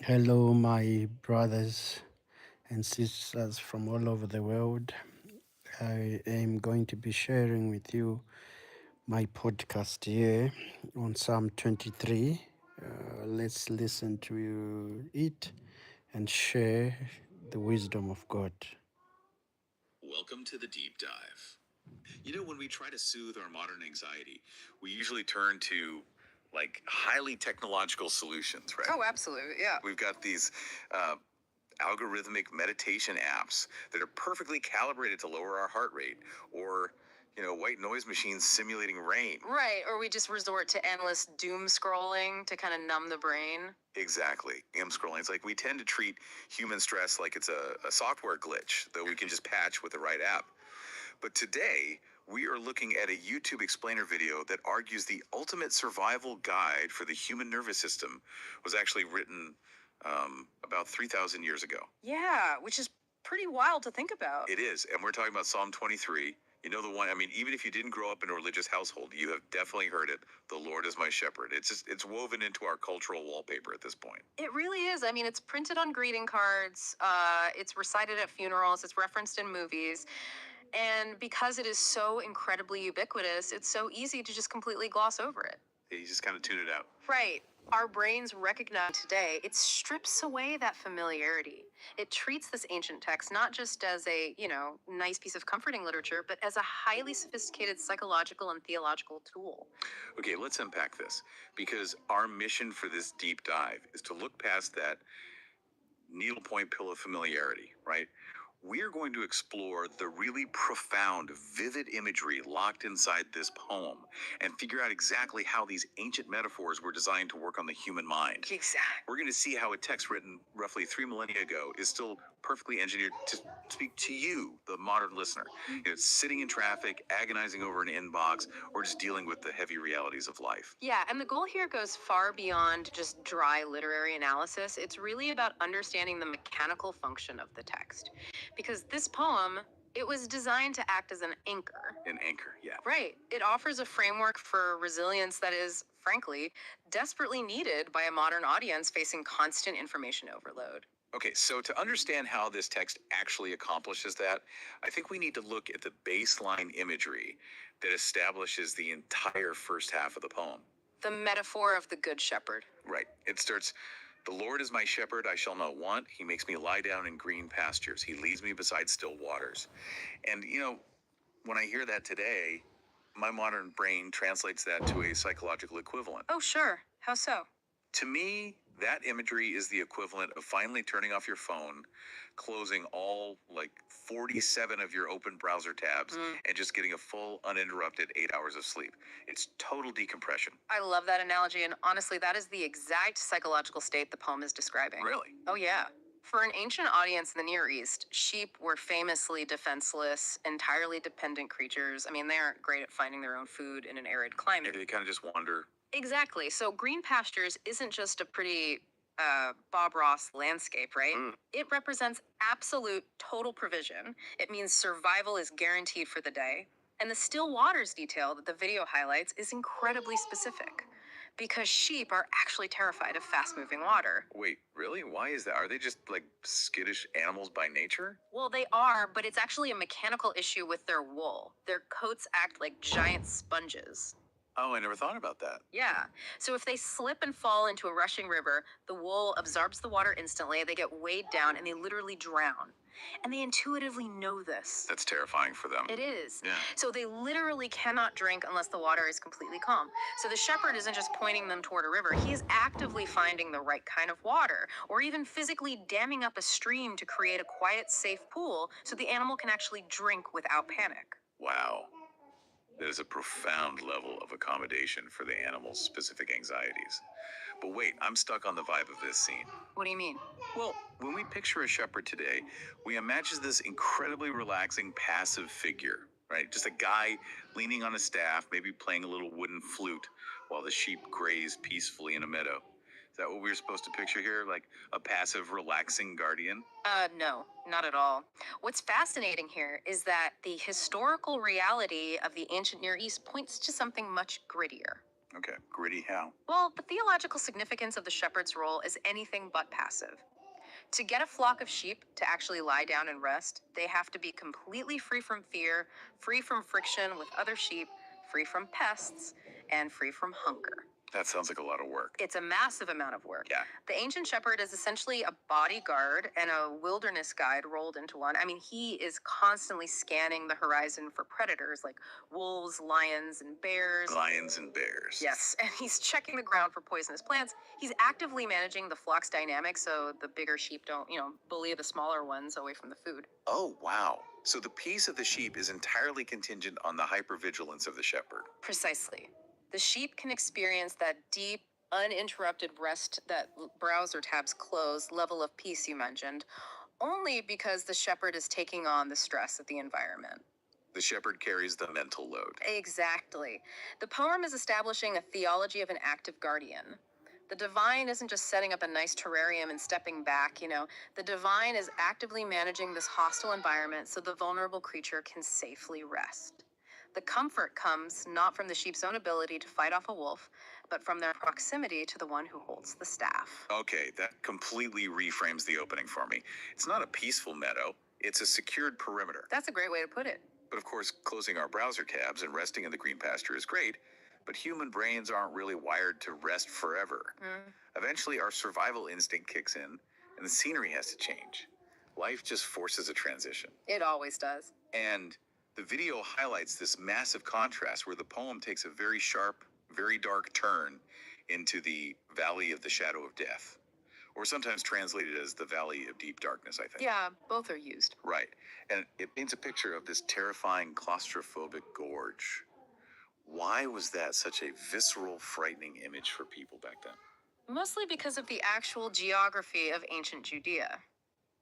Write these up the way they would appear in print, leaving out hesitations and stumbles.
Hello, my brothers and sisters from all over the world. I am going to be sharing with you my podcast here on Psalm 23. Let's listen to it and share the wisdom of God. Welcome to the deep dive. When we try to soothe our modern anxiety, we usually turn to highly technological solutions, right? Oh, absolutely. Yeah. We've got these uh, algorithmic meditation apps that are perfectly calibrated to lower our heart rate, or white noise machines simulating rain. Right. Or we just resort to endless doom scrolling to kind of numb the brain. Exactly. Scrolling. It's like we tend to treat human stress like it's a software glitch that we can just patch with the right app. But today, we are looking at a YouTube explainer video that argues the ultimate survival guide for the human nervous system was actually written about 3,000 years ago. Yeah, which is pretty wild to think about. It is. And we're talking about Psalm 23. You know the one, even if you didn't grow up in a religious household, you have definitely heard it. The Lord is my shepherd. It's woven into our cultural wallpaper at this point. It really is. I mean, it's printed on greeting cards, it's recited at funerals, it's referenced in movies. And because it is so incredibly ubiquitous, it's so easy to just completely gloss over it. You just kind of tune it out. Right. Our brains recognize today, it strips away that familiarity. It treats this ancient text not just as a, nice piece of comforting literature, but as a highly sophisticated psychological and theological tool. Okay, let's unpack this, because our mission for this deep dive is to look past that needlepoint pill of familiarity, right? We're going to explore the really profound, vivid imagery locked inside this poem and figure out exactly how these ancient metaphors were designed to work on the human mind. Exactly. We're going to see how a text written roughly 3 millennia ago is still perfectly engineered to speak to you, the modern listener. Sitting in traffic, agonizing over an inbox, or just dealing with the heavy realities of life. Yeah, and the goal here goes far beyond just dry literary analysis. It's really about understanding the mechanical function of the text. Because this poem, it was designed to act as an anchor. An anchor, yeah. Right. It offers a framework for resilience that is, frankly, desperately needed by a modern audience facing constant information overload. Okay, so to understand how this text actually accomplishes that, I think we need to look at the baseline imagery that establishes the entire first half of the poem. The metaphor of the Good Shepherd. Right. It starts, "The Lord is my shepherd, I shall not want. He makes me lie down in green pastures. He leads me beside still waters." And, when I hear that today, my modern brain translates that to a psychological equivalent. Oh, sure. How so? To me, that imagery is the equivalent of finally turning off your phone, closing all 47 of your open browser tabs, and just getting a full uninterrupted 8 hours of sleep. It's total decompression. I love that analogy, and honestly, that is the exact psychological state the poem is describing. Really? Oh, yeah. For an ancient audience in the Near East, sheep were famously defenseless, entirely dependent creatures. I mean, they aren't great at finding their own food in an arid climate. They kind of just wander. Exactly. So green pastures isn't just a pretty Bob Ross landscape, right? It represents absolute total provision. It means survival is guaranteed for the day. And the still waters detail that the video highlights is incredibly specific, because sheep are actually terrified of fast-moving water. Wait, really? Why is that? Are they just skittish animals by nature? Well, they are, but it's actually a mechanical issue with their wool. Their coats act like giant sponges. Oh, I never thought about that. Yeah. So if they slip and fall into a rushing river, the wool absorbs the water instantly, they get weighed down, and they literally drown. And they intuitively know this. That's terrifying for them. It is. Yeah. So they literally cannot drink unless the water is completely calm. So the shepherd isn't just pointing them toward a river. He is actively finding the right kind of water, or even physically damming up a stream to create a quiet, safe pool so the animal can actually drink without panic. Wow. That is a profound level of accommodation for the animal's specific anxieties. But wait, I'm stuck on the vibe of this scene. What do you mean? Well, when we picture a shepherd today, we imagine this incredibly relaxing, passive figure, right? Just a guy leaning on a staff, maybe playing a little wooden flute while the sheep graze peacefully in a meadow. Is that what we're supposed to picture here? Like a passive, relaxing guardian? No, not at all. What's fascinating here is that the historical reality of the ancient Near East points to something much grittier. Okay, gritty how? Well, the theological significance of the shepherd's role is anything but passive. To get a flock of sheep to actually lie down and rest, they have to be completely free from fear, free from friction with other sheep, free from pests, and free from hunger. That sounds like a lot of work. It's a massive amount of work. Yeah. The ancient shepherd is essentially a bodyguard and a wilderness guide rolled into one. I mean, he is constantly scanning the horizon for predators like wolves, lions, and bears. Lions and bears. Yes, and he's checking the ground for poisonous plants. He's actively managing the flock's dynamics so the bigger sheep don't, bully the smaller ones away from the food. Oh, wow. So the peace of the sheep is entirely contingent on the hypervigilance of the shepherd. Precisely. The sheep can experience that deep, uninterrupted rest, that browser tabs close level of peace you mentioned, only because the shepherd is taking on the stress of the environment. The shepherd carries the mental load. Exactly. The poem is establishing a theology of an active guardian. The divine isn't just setting up a nice terrarium and stepping back, The divine is actively managing this hostile environment so the vulnerable creature can safely rest. The comfort comes not from the sheep's own ability to fight off a wolf, but from their proximity to the one who holds the staff. Okay, that completely reframes the opening for me. It's not a peaceful meadow, it's a secured perimeter. That's a great way to put it. But of course, closing our browser tabs and resting in the green pasture is great, but human brains aren't really wired to rest forever. Eventually, our survival instinct kicks in, and the scenery has to change. Life just forces a transition. It always does. And the video highlights this massive contrast where the poem takes a very sharp, very dark turn into the Valley of the Shadow of Death, or sometimes translated as the Valley of Deep Darkness, I think. Yeah, both are used. Right. And it paints a picture of this terrifying claustrophobic gorge. Why was that such a visceral, frightening image for people back then? Mostly because of the actual geography of ancient Judea.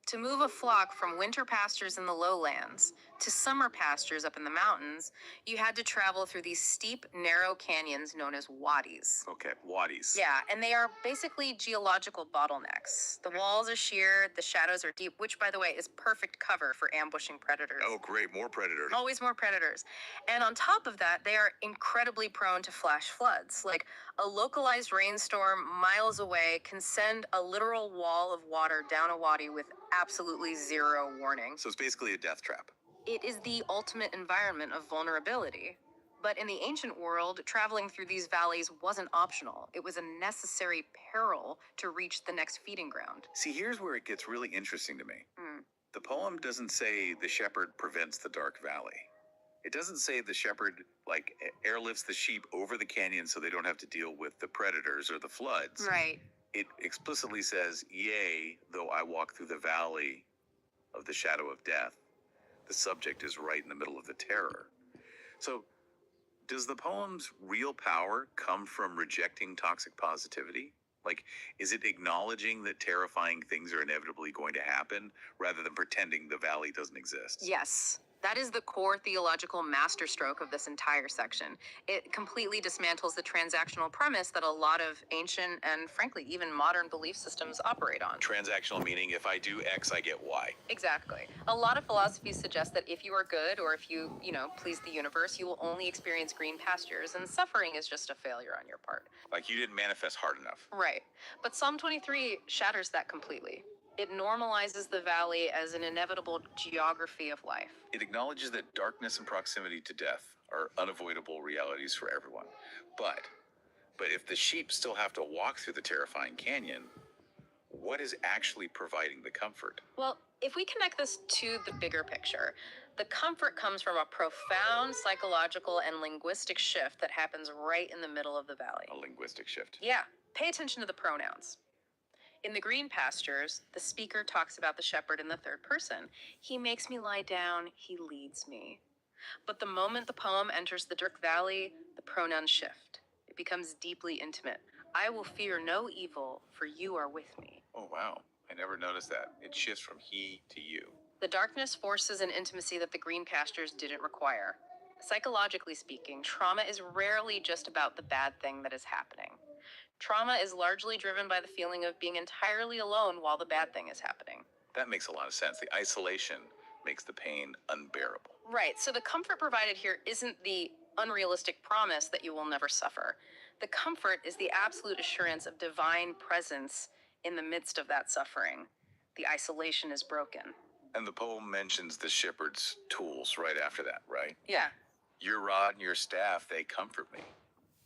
To move a flock from winter pastures in the lowlands to summer pastures up in the mountains, you had to travel through these steep, narrow canyons known as wadis. Okay, wadis. Yeah, and they are basically geological bottlenecks. The walls are sheer, the shadows are deep, which, by the way, is perfect cover for ambushing predators. Oh, great, more predators. Always more predators. And on top of that, they are incredibly prone to flash floods. Like a localized rainstorm miles away can send a literal wall of water down a wadi with absolutely zero warning. So it's basically a death trap. It is the ultimate environment of vulnerability. But in the ancient world, traveling through these valleys wasn't optional. It was a necessary peril to reach the next feeding ground. See, here's where it gets really interesting to me. Hmm. The poem doesn't say the shepherd prevents the dark valley. It doesn't say the shepherd, airlifts the sheep over the canyon so they don't have to deal with the predators or the floods. Right. It explicitly says, yea, though I walk through the valley of the shadow of death. The subject is right in the middle of the terror. So, does the poem's real power come from rejecting toxic positivity? Is it acknowledging that terrifying things are inevitably going to happen rather than pretending the valley doesn't exist? Yes. That is the core theological masterstroke of this entire section. It completely dismantles the transactional premise that a lot of ancient and, frankly, even modern belief systems operate on. Transactional meaning, if I do X, I get Y. Exactly. A lot of philosophies suggest that if you are good or if you, please the universe, you will only experience green pastures, and suffering is just a failure on your part. Like you didn't manifest hard enough. Right. But Psalm 23 shatters that completely. It normalizes the valley as an inevitable geography of life. It acknowledges that darkness and proximity to death are unavoidable realities for everyone. But if the sheep still have to walk through the terrifying canyon, what is actually providing the comfort? Well, if we connect this to the bigger picture, the comfort comes from a profound psychological and linguistic shift that happens right in the middle of the valley. A linguistic shift. Yeah. Pay attention to the pronouns. In the green pastures, the speaker talks about the shepherd in the third person. He makes me lie down, he leads me. But the moment the poem enters the Dirk Valley, the pronouns shift. It becomes deeply intimate. I will fear no evil, for you are with me. Oh, wow. I never noticed that. It shifts from he to you. The darkness forces an intimacy that the green pastures didn't require. Psychologically speaking, trauma is rarely just about the bad thing that is happening. Trauma is largely driven by the feeling of being entirely alone while the bad thing is happening. That makes a lot of sense. The isolation makes the pain unbearable. Right, so the comfort provided here isn't the unrealistic promise that you will never suffer. The comfort is the absolute assurance of divine presence in the midst of that suffering. The isolation is broken. And the poem mentions the shepherd's tools right after that, right? Yeah. Your rod and your staff, they comfort me.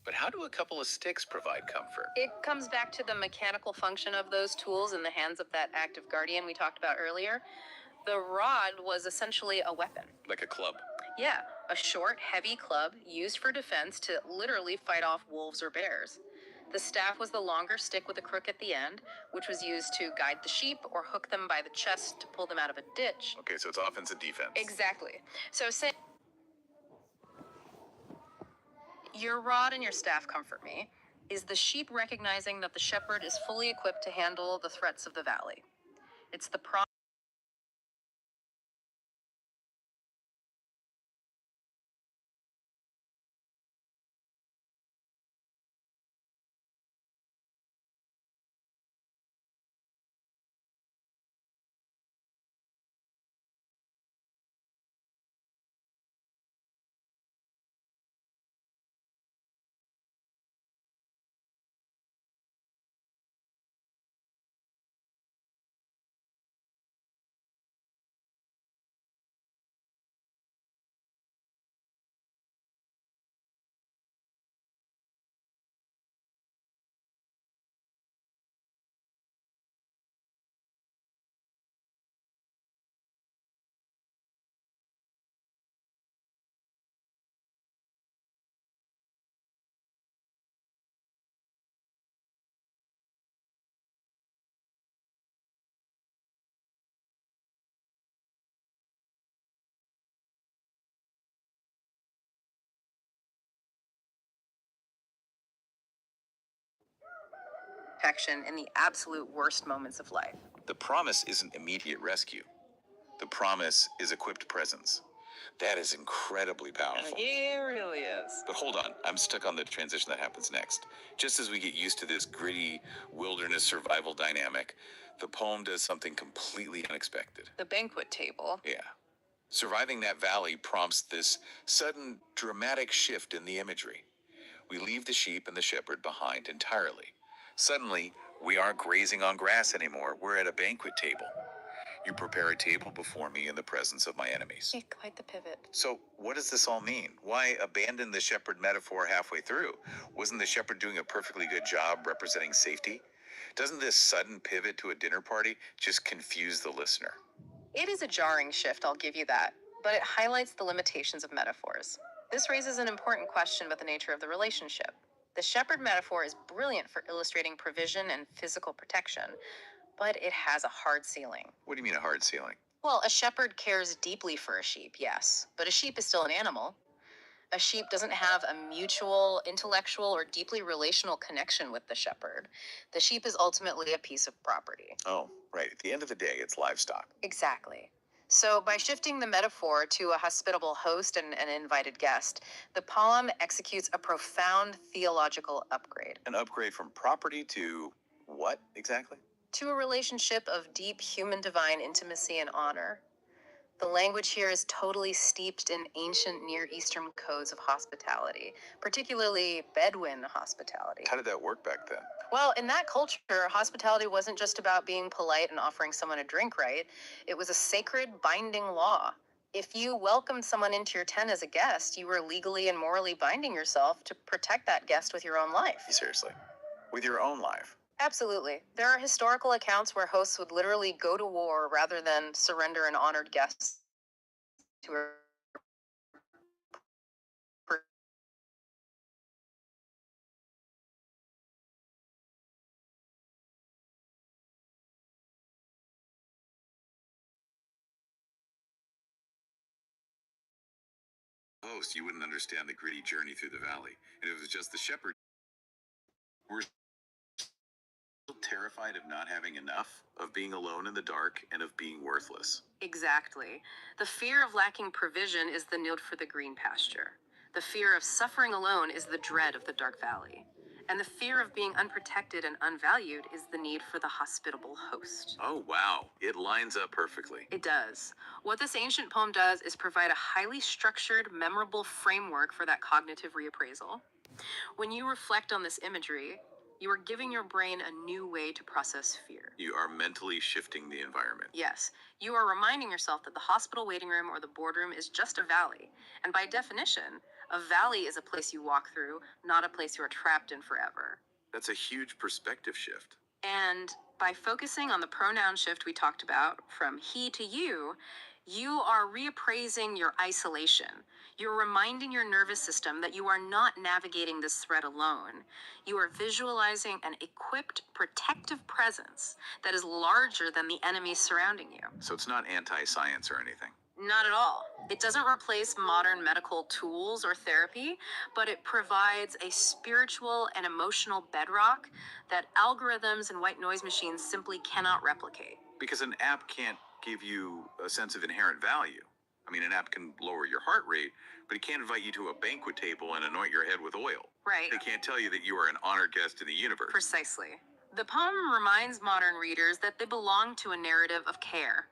But how do a couple of sticks provide comfort? It comes back to the mechanical function of those tools in the hands of that active guardian we talked about earlier. The rod was essentially a weapon. Like a club. Yeah, a short, heavy club used for defense to literally fight off wolves or bears. The staff was the longer stick with a crook at the end, which was used to guide the sheep or hook them by the chest to pull them out of a ditch. Okay, so it's offense and defense. Exactly. So say your rod and your staff comfort me is the sheep recognizing that the shepherd is fully equipped to handle the threats of the valley. It's the protection in the absolute worst moments of life. The promise isn't immediate rescue. The promise is equipped presence. That is incredibly powerful. It really is. But hold on, I'm stuck on the transition that happens next. Just as we get used to this gritty wilderness survival dynamic, the poem does something completely unexpected. The banquet table. Yeah. Surviving that valley prompts this sudden dramatic shift in the imagery. We leave the sheep and the shepherd behind entirely. Suddenly, we aren't grazing on grass anymore. We're at a banquet table. You prepare a table before me in the presence of my enemies. Hey, quite the pivot. So, what does this all mean? Why abandon the shepherd metaphor halfway through? Wasn't the shepherd doing a perfectly good job representing safety? Doesn't this sudden pivot to a dinner party just confuse the listener? It is a jarring shift, I'll give you that, but it highlights the limitations of metaphors. This raises an important question about the nature of the relationship. The shepherd metaphor is brilliant for illustrating provision and physical protection, but it has a hard ceiling. What do you mean a hard ceiling? Well, a shepherd cares deeply for a sheep, yes, but a sheep is still an animal. A sheep doesn't have a mutual, intellectual, or deeply relational connection with the shepherd. The sheep is ultimately a piece of property. Oh, right. At the end of the day, it's livestock. Exactly. So, by shifting the metaphor to a hospitable host and an invited guest, the poem executes a profound theological upgrade. An upgrade from property to what exactly? To a relationship of deep human divine intimacy and honor. The language here is totally steeped in ancient Near Eastern codes of hospitality, particularly Bedouin hospitality. How did that work back then? Well, in that culture, hospitality wasn't just about being polite and offering someone a drink, right? It was a sacred, binding law. If you welcomed someone into your tent as a guest, you were legally and morally binding yourself to protect that guest with your own life. Seriously? With your own life? Absolutely. There are historical accounts where hosts would literally go to war rather than surrender an honored guest to a Host, you wouldn't understand the gritty journey through the valley. And it was just the shepherd. We're still terrified of not having enough, of being alone in the dark, and of being worthless. Exactly. The fear of lacking provision is the need for the green pasture. The fear of suffering alone is the dread of the dark valley. And the fear of being unprotected and unvalued is the need for the hospitable host. Oh, wow. It lines up perfectly. It does. What this ancient poem does is provide a highly structured, memorable framework for that cognitive reappraisal. When you reflect on this imagery, you are giving your brain a new way to process fear. You are mentally shifting the environment. Yes, you are reminding yourself that the hospital waiting room or the boardroom is just a valley. And by definition, a valley is a place you walk through, not a place you are trapped in forever. That's a huge perspective shift. And by focusing on the pronoun shift we talked about from he to you are reappraising your isolation. You're reminding your nervous system that you are not navigating this threat alone. You are visualizing an equipped, protective presence that is larger than the enemies surrounding you. So it's not anti-science or anything. Not at all. It doesn't replace modern medical tools or therapy, but it provides a spiritual and emotional bedrock that algorithms and white noise machines simply cannot replicate. Because an app can't give you a sense of inherent value. I mean, an app can lower your heart rate, but it can't invite you to a banquet table and anoint your head with oil. Right. They can't tell you that you are an honored guest in the universe. Precisely. The poem reminds modern readers that they belong to a narrative of care.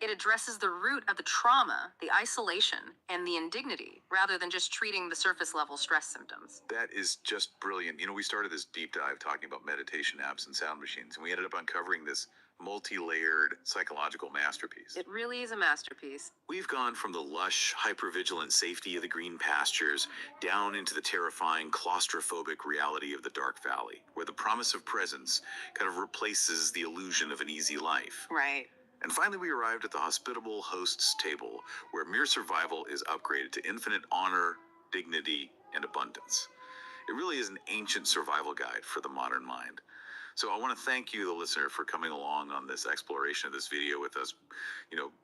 It addresses the root of the trauma, the isolation, and the indignity, rather than just treating the surface level stress symptoms. That is just brilliant. You know, we started this deep dive talking about meditation apps and sound machines, and we ended up uncovering this multi-layered psychological masterpiece. It really is a masterpiece. We've gone from the lush, hypervigilant safety of the green pastures down into the terrifying, claustrophobic reality of the dark valley, where the promise of presence kind of replaces the illusion of an easy life. Right. And finally, we arrived at the hospitable host's table, where mere survival is upgraded to infinite honor, dignity, and abundance. It really is an ancient survival guide for the modern mind. So I want to thank you, the listener, for coming along on this exploration of this video with us,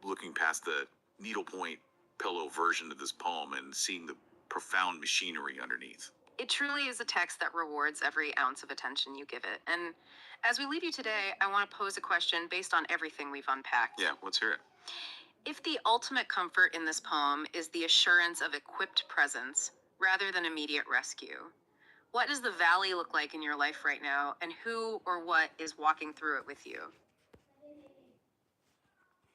looking past the needlepoint pillow version of this poem and seeing the profound machinery underneath. It truly is a text that rewards every ounce of attention you give it. And as we leave you today, I want to pose a question based on everything we've unpacked. Yeah, let's hear it. If the ultimate comfort in this poem is the assurance of equipped presence rather than immediate rescue, what does the valley look like in your life right now, and who or what is walking through it with you?